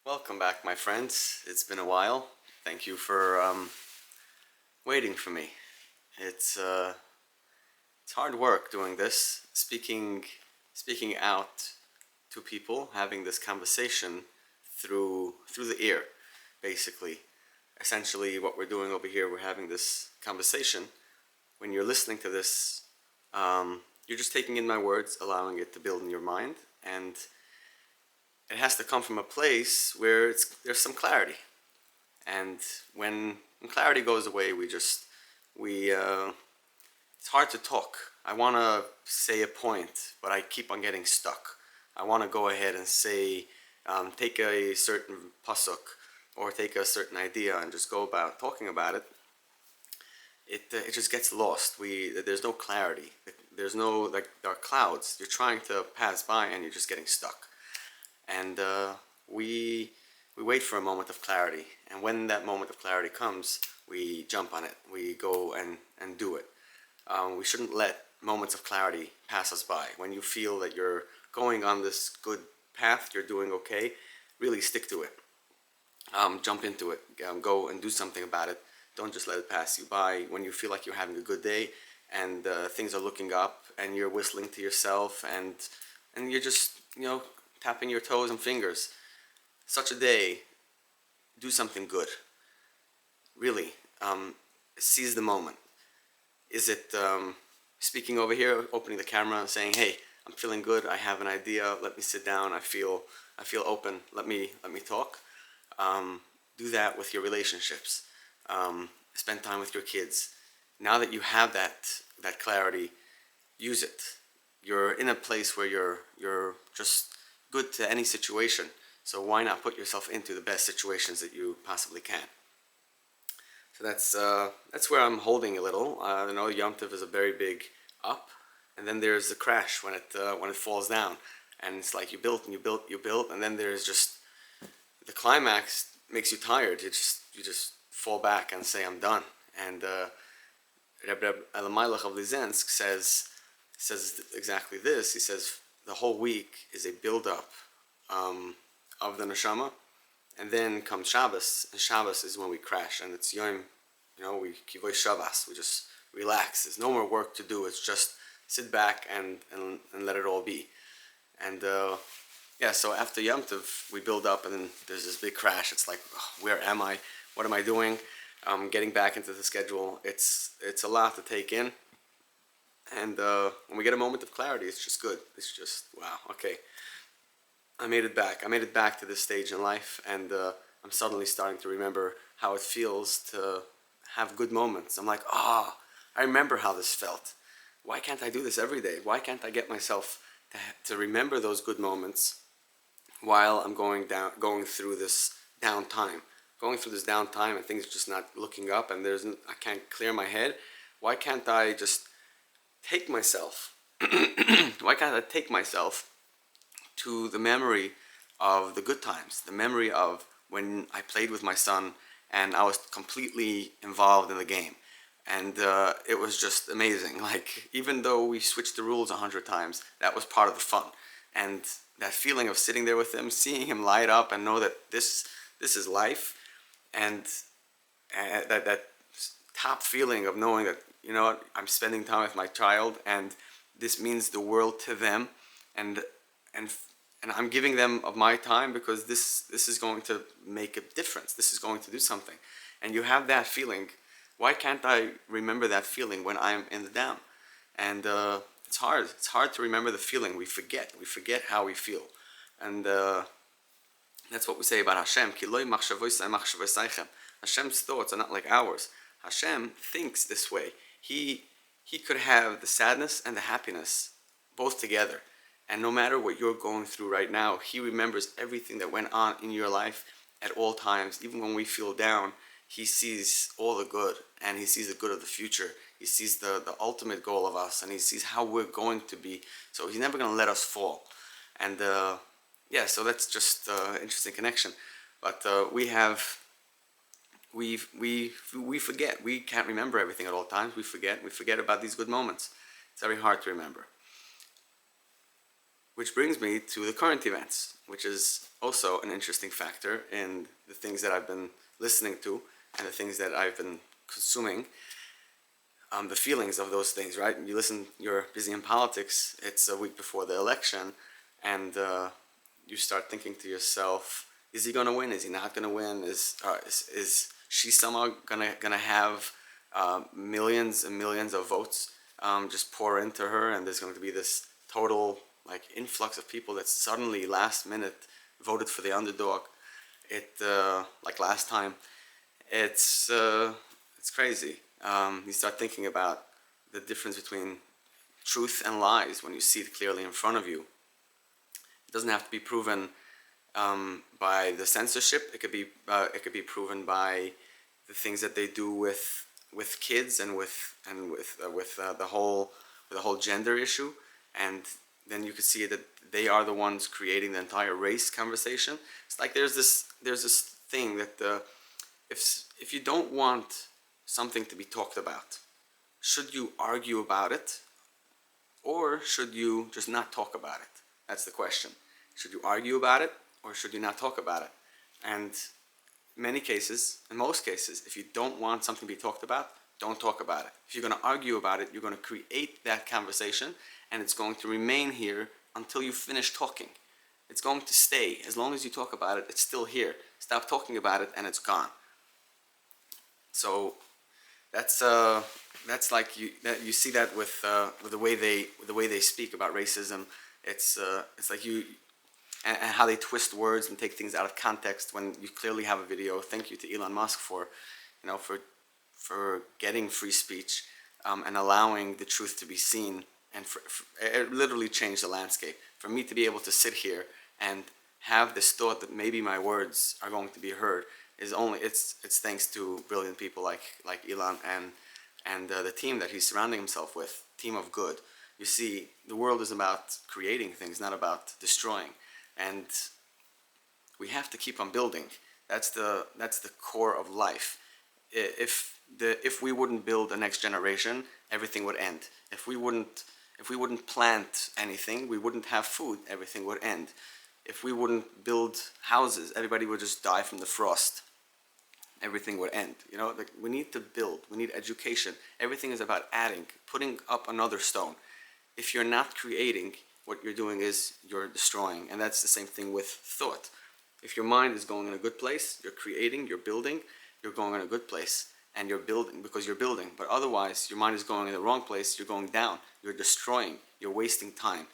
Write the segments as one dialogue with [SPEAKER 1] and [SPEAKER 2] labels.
[SPEAKER 1] Welcome back, my friends. It's been a while. Thank you for waiting for me. It's uh, it's hard work doing this, speaking out to people, having this conversation through the ear, basically. Essentially, what we're doing over here, we're having this conversation. When you're listening to this, you're just taking in my words, allowing it to build in your mind, and it has to come from a place where there's some clarity. And when clarity goes away, we it's hard to talk. I want to say a point, but I keep on getting stuck. I want to go ahead and say, take a certain pasuk or take a certain idea and just go about talking about it. It just gets lost. There's no clarity. There's no, like, there are clouds. You're trying to pass by and you're just getting stuck. And we wait for a moment of clarity, and when that moment of clarity comes, we jump on it. We go and do it. We shouldn't let moments of clarity pass us by. When you feel that you're going on this good path, you're doing okay, really stick to it. Jump into it. Go and do something about it. Don't just let it pass you by. When you feel like you're having a good day and things are looking up and you're whistling to yourself and you're just, tapping your toes and fingers. Such a day, do something good. Really, seize the moment. Is it speaking over here, opening the camera, and saying, "Hey, I'm feeling good. I have an idea. Let me sit down. I feel open. Let me talk." Do that with your relationships. Spend time with your kids. Now that you have that clarity, use it. You're in a place where you're just good to any situation. So why not put yourself into the best situations that you possibly can? So that's where I'm holding a little. I know Yom Tov is a very big up, and then there's the crash when it falls down, and it's like you built and you built, and then there's just the climax makes you tired. You just fall back and say, "I'm done." And Rebbe Elamelech of Lizensk says exactly this. He says the whole week is a build-up of the neshama, and then comes Shabbos, and Shabbos is when we crash, and it's Yom, we kivoy Shabbos, we just relax. There's no more work to do. It's just sit back and let it all be. And so after Yom Tov, we build up, and then there's this big crash. It's like, oh, where am I? What am I doing? Getting back into the schedule. It's a lot to take in. And when we get a moment of clarity, it's just good. It's just, wow, okay. I made it back. I made it back to this stage in life, and I'm suddenly starting to remember how it feels to have good moments. I'm like, I remember how this felt. Why can't I do this every day? Why can't I get myself to remember those good moments while I'm going through this downtime? Going through this downtime and things are just not looking up, and I can't clear my head. Why can't I just take myself? Why can't I take myself to the memory of the good times, the memory of when I played with my son and I was completely involved in the game, and it was just amazing. Like, even though we switched the rules 100 times, that was part of the fun, and that feeling of sitting there with him, seeing him light up, and know that this is life, and that top feeling of knowing that, I'm spending time with my child, and this means the world to them, and I'm giving them of my time because this is going to make a difference. This is going to do something, and you have that feeling. Why can't I remember that feeling when I'm in the down? And it's hard. It's hard to remember the feeling. We forget. We forget how we feel, and that's what we say about Hashem. Hashem's thoughts are not like ours. Hashem thinks this way. He could have the sadness and the happiness both together. And no matter what you're going through right now, He remembers everything that went on in your life at all times. Even when we feel down, He sees all the good, and He sees the good of the future. He sees the ultimate goal of us, and He sees how we're going to be. So He's never going to let us fall. And so that's just an interesting connection. But we forget. We can't remember everything at all times. We forget about these good moments. It's very hard to remember. Which brings me to the current events, which is also an interesting factor in the things that I've been listening to and the things that I've been consuming. The feelings of those things, right? You listen, you're busy in politics, it's a week before the election, and you start thinking to yourself, is he going to win? Is he not going to win? Is she somehow gonna have millions and millions of votes just pour into her, and there's going to be this total like influx of people that suddenly last minute voted for the underdog? Like last time, it's crazy. You start thinking about the difference between truth and lies when you see it clearly in front of you. It doesn't have to be proven by the censorship. It could be proven by the things that they do with kids and with the whole gender issue, and then you could see that they are the ones creating the entire race conversation. It's like there's this thing that if you don't want something to be talked about, should you argue about it, or should you just not talk about it? That's the question. Should you argue about it, or should you not talk about it? And in most cases, if you don't want something to be talked about, don't talk about it. If you're going to argue about it, you're going to create that conversation, and it's going to remain here until you finish talking. It's going to stay. As long as you talk about it, it's still here. Stop talking about it, and it's gone. So that's like you see that with the way they speak about racism. It's like and how they twist words and take things out of context when you clearly have a video. Thank you to Elon Musk for getting free speech and allowing the truth to be seen, and it literally changed the landscape. For me to be able to sit here and have this thought that maybe my words are going to be heard it's thanks to brilliant people like Elon and the team that he's surrounding himself with, team of good. You see, the world is about creating things, not about destroying, and we have to keep on building. That's the core of life. If we wouldn't build a next generation, everything would end. If we wouldn't plant anything, we wouldn't have food. Everything would end. If we wouldn't build houses, everybody would just die from the frost. Everything would end. We need to build. We need education. Everything is about adding, putting up another stone. If you're not creating, what you're doing is you're destroying. And that's the same thing with thought. If your mind is going in a good place, you're creating, you're building, you're going in a good place, and you're building because you're building. But otherwise, your mind is going in the wrong place, you're going down, you're destroying, you're wasting time.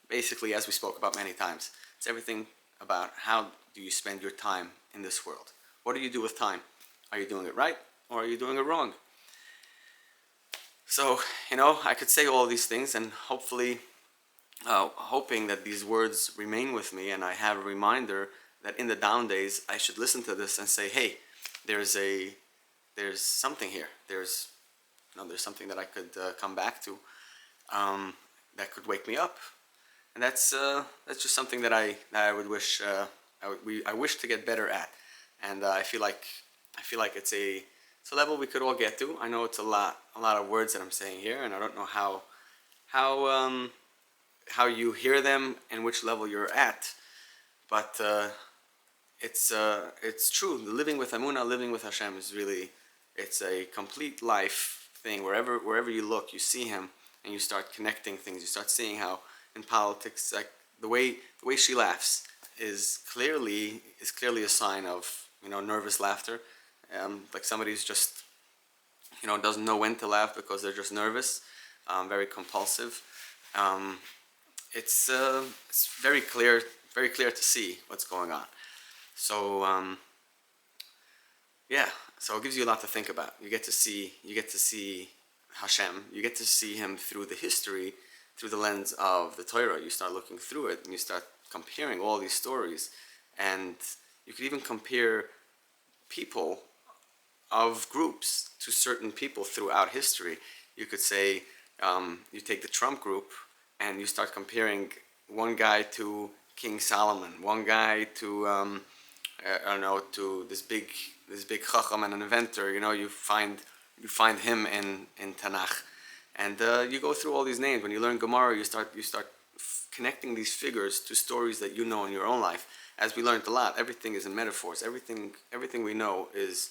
[SPEAKER 1] Basically, as we spoke about many times, it's everything about how do you spend your time in this world. What do you do with time? Are you doing it right, or are you doing it wrong? So, I could say all these things, and hopefully, hoping that these words remain with me, and I have a reminder that in the down days, I should listen to this and say, hey, there's something here. There's something that I could come back to that could wake me up. And that's just something that I would wish I wish to get better at, and I feel like it's a level we could all get to. I know it's a lot of words that I'm saying here, and I don't know how you hear them and which level you're at, but it's true. Living with Amunah, living with Hashem is really, it's a complete life thing. Wherever you look, you see Him, and you start connecting things. You start seeing how in politics, like the way she laughs is clearly a sign of nervous laughter. Like somebody's just doesn't know when to laugh because they're just nervous, very compulsive. It's very clear to see what's going on. So so it gives you a lot to think about. You get to see Hashem. You get to see Him through the history, through the lens of the Torah. You start looking through it, and you start comparing all these stories, and you could even compare people of groups to certain people throughout history. You could say, you take the Trump group, and you start comparing one guy to King Solomon, one guy to to this big chacham and an inventor. You find him in Tanakh, and you go through all these names. When you learn Gemara, you start connecting these figures to stories that you know in your own life. As we learned a lot, everything is in metaphors. Everything we know is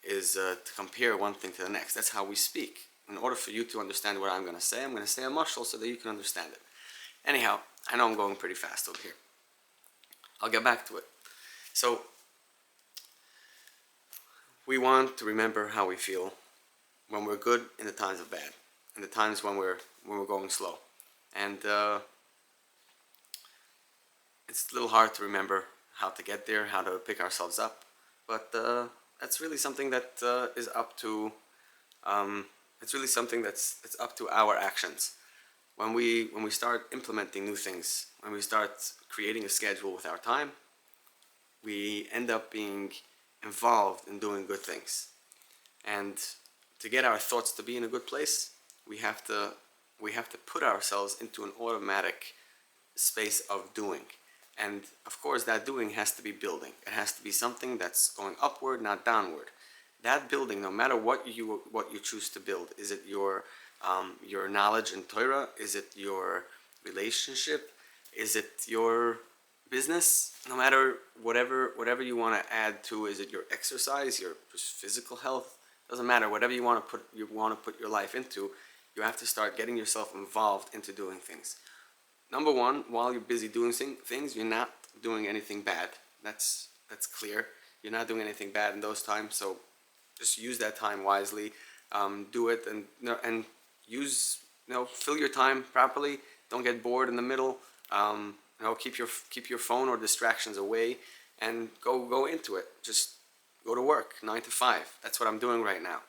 [SPEAKER 1] to compare one thing to the next. That's how we speak. In order for you to understand what I'm going to say a mushal so that you can understand it. Anyhow, I know I'm going pretty fast over here. I'll get back to it. So, we want to remember how we feel when we're good in the times of bad, in the times when we're going slow. And it's a little hard to remember how to get there, how to pick ourselves up. But that's really something that is up to. It's really something that's up to our actions. When we start implementing new things, when we start creating a schedule with our time, we end up being involved in doing good things. And to get our thoughts to be in a good place, we have to put ourselves into an automatic space of doing. And of course, that doing has to be building. It has to be something that's going upward, not downward. That building, no matter what you choose to build, is it your knowledge in Torah? Is it your relationship? Is it your business? No matter whatever you want to add to, is it your exercise, your just physical health? Doesn't matter. Whatever you want to put your life into, you have to start getting yourself involved into doing things. Number one, while you're busy doing things, you're not doing anything bad. That's clear. You're not doing anything bad in those times. So just use that time wisely. Do it and use fill your time properly. Don't get bored in the middle. Keep your phone or distractions away and go into it. Just go to work 9 to 5. That's what I'm doing right now.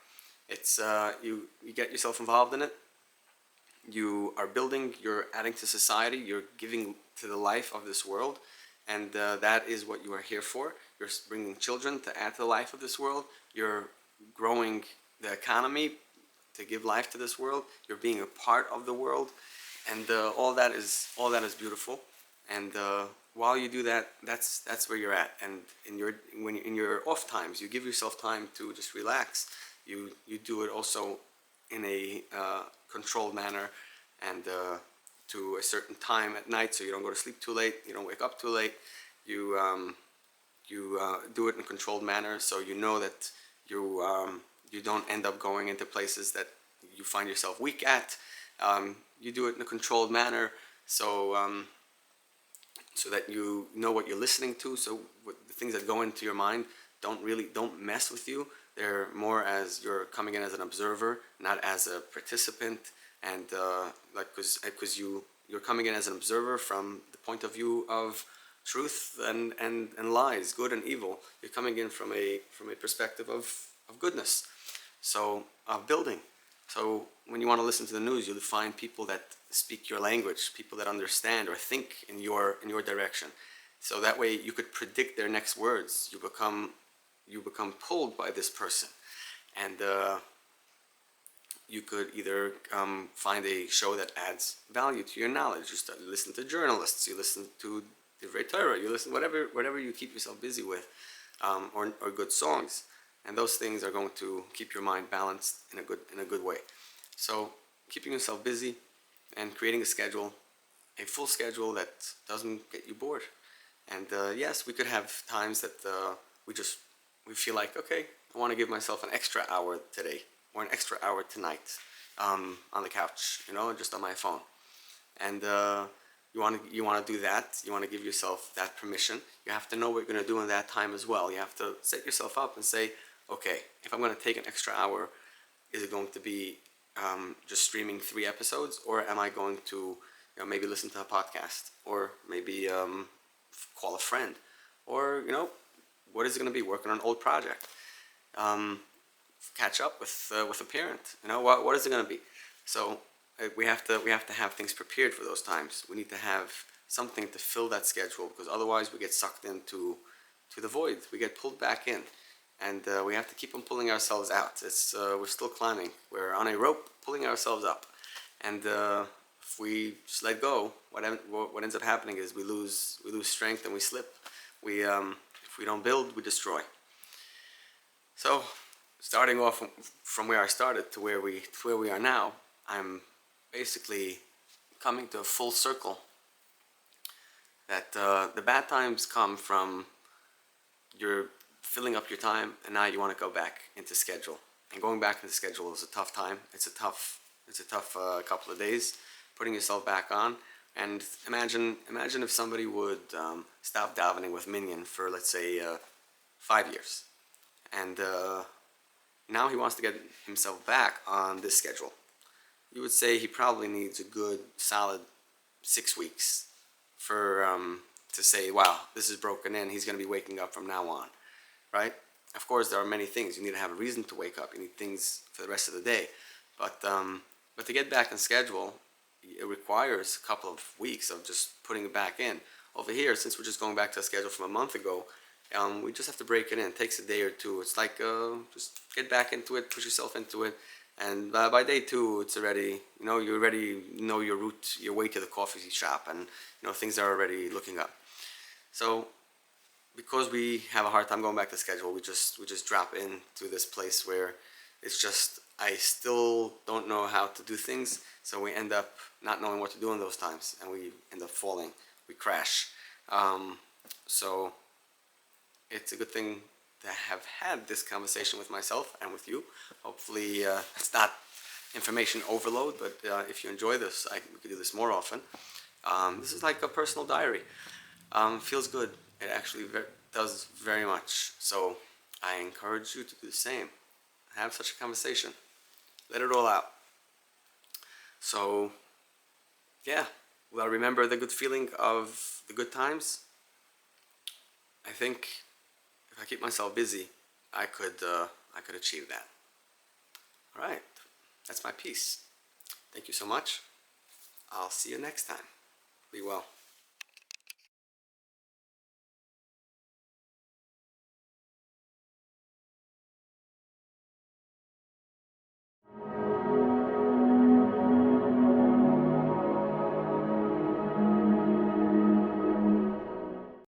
[SPEAKER 1] It's you get yourself involved in it. You are building, you're adding to society, you're giving to the life of this world, and that is what you are here for. You're bringing children to add to the life of this world. You're growing the economy to give life to this world. You're being a part of the world, and all that is beautiful. And while you do that, that's where you're at. And in your off times, you give yourself time to just relax. You do it also in a controlled manner, and to a certain time at night, so you don't go to sleep too late, you don't wake up too late. You do it in a controlled manner, so you know that you don't end up going into places that you find yourself weak at. You do it in a controlled manner, so that you know what you're listening to. So the things that go into your mind don't mess with you. They're more as you're coming in as an observer, not as a participant. And because you're coming in as an observer from the point of view of truth and lies, good and evil. You're coming in from a perspective of goodness. So building. So when you want to listen to the news, you'll find people that speak your language, people that understand or think in your direction. So that way you could predict their next words. You become pulled by this person, and you could either find a show that adds value to your knowledge. You start listen to journalists. You listen to DavidLemmer Torah. You listen whatever you keep yourself busy with, or good songs, and those things are going to keep your mind balanced in a good way. So keeping yourself busy and creating a schedule, a full schedule that doesn't get you bored. And yes, we could have times that we feel like, okay, I want to give myself an extra hour today or an extra hour tonight on the couch, just on my phone. And you want to do that. You want to give yourself that permission. You have to know what you're going to do in that time as well. You have to set yourself up and say, okay, if I'm going to take an extra hour, is it going to be just streaming 3 episodes, or am I going to maybe listen to a podcast, or maybe call a friend, or what is it going to be? Working on an old project, catch up with a parent. What is it going to be? So we have to have things prepared for those times. We need to have something to fill that schedule, because otherwise we get sucked into the void. We get pulled back in, and we have to keep on pulling ourselves out. We're still climbing. We're on a rope pulling ourselves up, and if we just let go, what ends up happening is we lose strength and we slip. If we don't build, we destroy. So, starting off from where I started to where we are now, I'm basically coming to a full circle that the bad times come from you're filling up your time, and now you want to go back into schedule. And going back into schedule is a tough time. It's a tough couple of days putting yourself back on. And imagine if somebody would stop davening with minyan for, let's say, 5 years, and now he wants to get himself back on this schedule. You would say he probably needs a good solid 6 weeks for to say, wow, this is broken in. He's going to be waking up from now on, right? Of course, there are many things. You need to have a reason to wake up. You need things for the rest of the day. But to get back on schedule, it requires a couple of weeks of just putting it back in. Over here, since we're just going back to a schedule from a month ago, we just have to break it in. It takes a day or two. It's like just get back into it, push yourself into it, and by day two, it's already, you already know your route, your way to the coffee shop, and things are already looking up. So because we have a hard time going back to schedule, we just drop into this place where it's just, I still don't know how to do things, so we end up not knowing what to do in those times, and we end up falling, we crash. So it's a good thing to have had this conversation with myself and with you. Hopefully it's not information overload, but if you enjoy this, we could do this more often. This is like a personal diary. Feels good. It actually does very much. So I encourage you to do the same. Have such a conversation. Let it all out. So yeah, will I remember the good feeling of the good times? I think if I keep myself busy, I could achieve that. All right, that's my piece. Thank you so much. I'll see you next time. Be well.